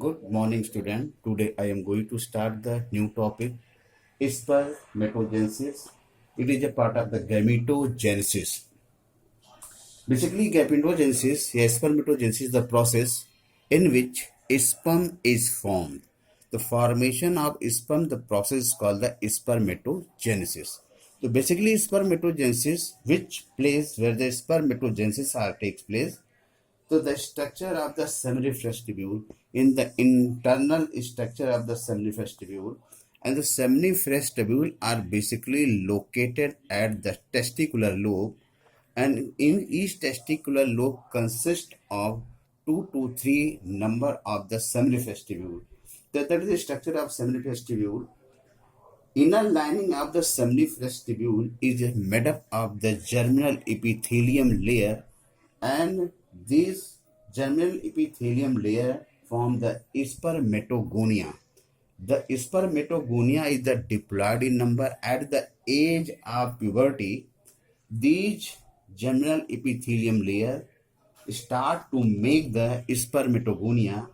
Good morning, student. Today I am going to start the new topic, spermatogenesis. It is a part of the gametogenesis. Basically, gametogenesis, spermatogenesis is the process in which sperm is formed. The formation of sperm, the process is called the spermatogenesis. So basically, spermatogenesis, which place where the spermatogenesis takes place. So the structure of the seminiferous tubule, in the internal structure of the seminiferous tubule, and the seminiferous tubule are basically located at the testicular lobe, and in each testicular lobe consists of 2 to 3 number of the seminiferous tubule. That is the structure of seminiferous tubule. Inner lining of the seminiferous tubule is made up of the germinal epithelium layer, and this germinal epithelium layer form the spermatogonia. The spermatogonia is the diploid in number. At the age of puberty, these germinal epithelium layer start to make the spermatogonia,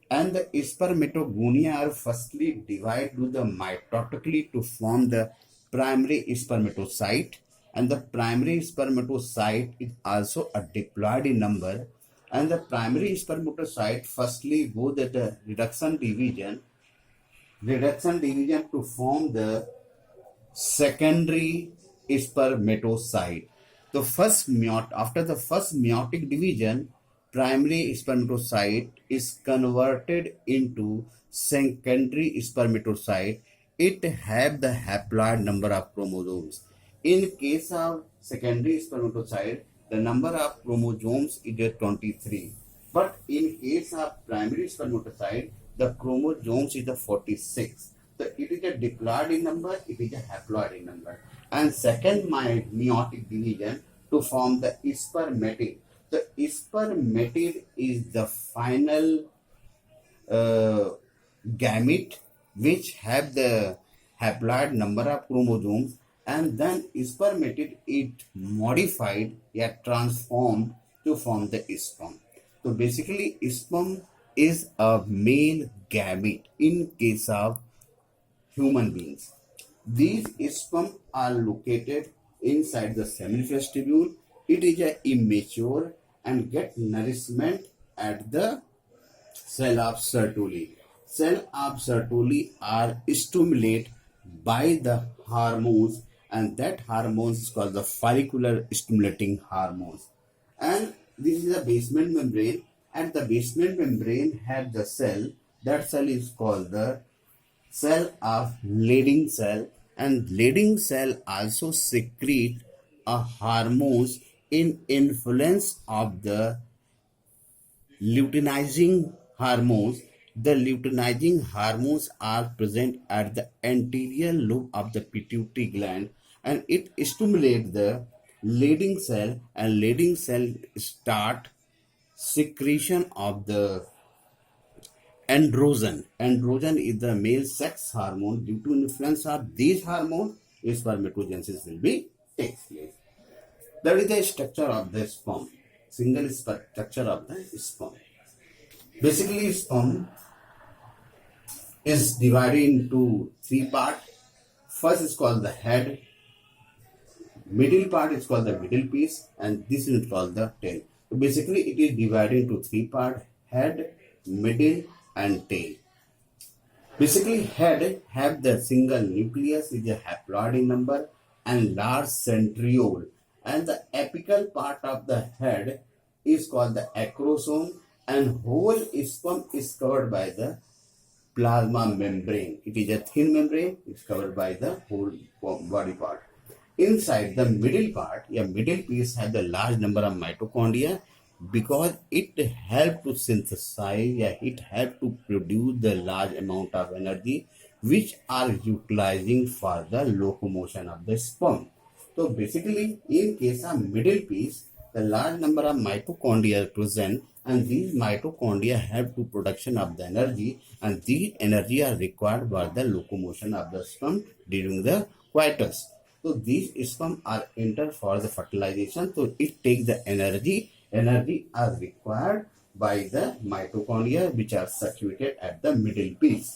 and the spermatogonia are firstly divided to the mitotically to form the primary spermatocyte, and the primary spermatocyte is also a diploid in number, and the primary spermatocyte firstly go to the reduction division to form the secondary spermatocyte. After the first meiotic division, primary spermatocyte is converted into secondary spermatocyte. It have the haploid number of chromosomes. In case of secondary spermatocyte, the number of chromosomes is 23. But in case of primary spermatocyte, the chromosomes is 46. So it is a diploid in number, it is a haploid in number. And second meiotic division to form the spermatid. The spermatid is the final gamete which have the haploid number of chromosomes, and then spermatid it modified, yet transformed to form the sperm. So basically sperm is a male gamete in case of human beings. These sperm are located inside the seminiferous tubule. It is a immature and get nourishment at the cell of Sertoli. Cell of Sertoli are stimulated by the hormones, and that hormones is called the follicular stimulating hormones. And this is the basement membrane. At the basement membrane have the cell. That cell is called the cell of Leydig cell, and Leydig cell also secrete a hormones in influence of the luteinizing hormones. The luteinizing hormones are present at the anterior lobe of the pituitary gland, and it stimulates the Leydig cell, and Leydig cell start secretion of the androgen. Androgen is the male sex hormone. Due to influence of these hormones, spermatogenesis will be takes place. That is the structure of the sperm. Single structure of the sperm. Basically, sperm is divided into three parts. First is called the head. Middle part is called the middle piece, and this is called the tail. So basically, it is divided into three parts: head, middle, and tail. Basically, head have the single nucleus with a haploid in number and large centriole, and the apical part of the head is called the acrosome, and whole sperm is covered by the plasma membrane. It is a thin membrane, it's covered by the whole body part. Inside the middle part, a middle piece has a large number of mitochondria because it helps to synthesize, it helps to produce the large amount of energy which are utilizing for the locomotion of the sperm. So basically, in case of middle piece, the large number of mitochondria are present, and these mitochondria help to production of the energy, and these energy are required for the locomotion of the sperm during the coitus. So these sperm are entered for the fertilization. So it takes the energy. Energy are required by the mitochondria which are situated at the middle piece.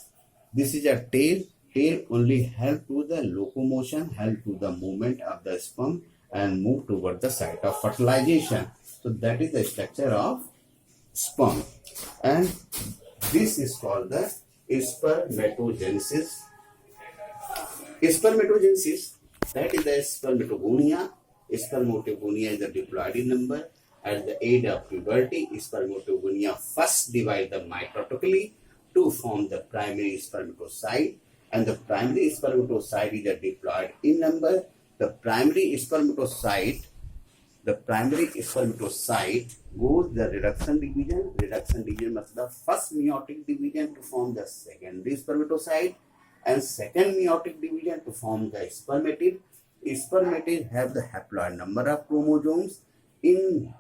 This is a tail. Tail only help to the locomotion, help to the movement of the sperm and move toward the site of fertilization. So that is the structure of sperm, and this is called the spermatogenesis. Spermatogenesis, that is the spermatogonia. Spermatogonia is the diploid number. At the age of puberty, spermatogonia first divide the mitotically to form the primary spermatocyte, and the primary spermatocyte is a diploid in number. The primary spermatocyte goes the reduction division. Reduction division must the first meiotic division to form the secondary spermatocyte, and second meiotic division to form the spermatid. Spermatid have the haploid number of chromosomes. In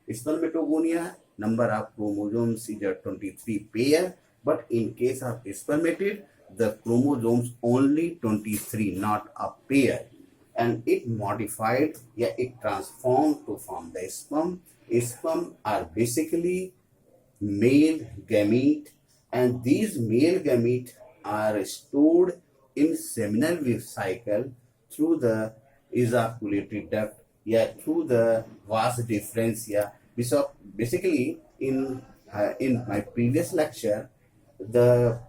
spermatogonia, number of chromosomes is a 23 pair, but in case of spermatid, the chromosomes only 23, not a pair. And it modified, it transformed to form the sperm. Sperm are basically male gamete, and these male gamete are stored in seminal vesicle through the ejaculatory duct, through the vas deferens. So basically, in my previous lecture, the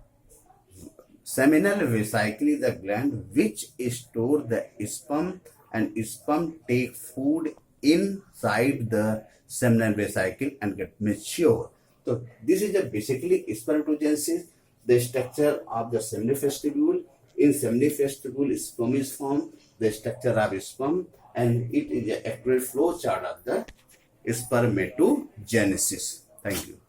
seminal vesicle is the gland which store the sperm, and sperm take food inside the seminal vesicle and get mature. So this is basically spermatogenesis, the structure of the seminiferous. In seminiferous, sperm is formed, the structure of sperm, and it is an accurate flow chart of the spermatogenesis. Thank you.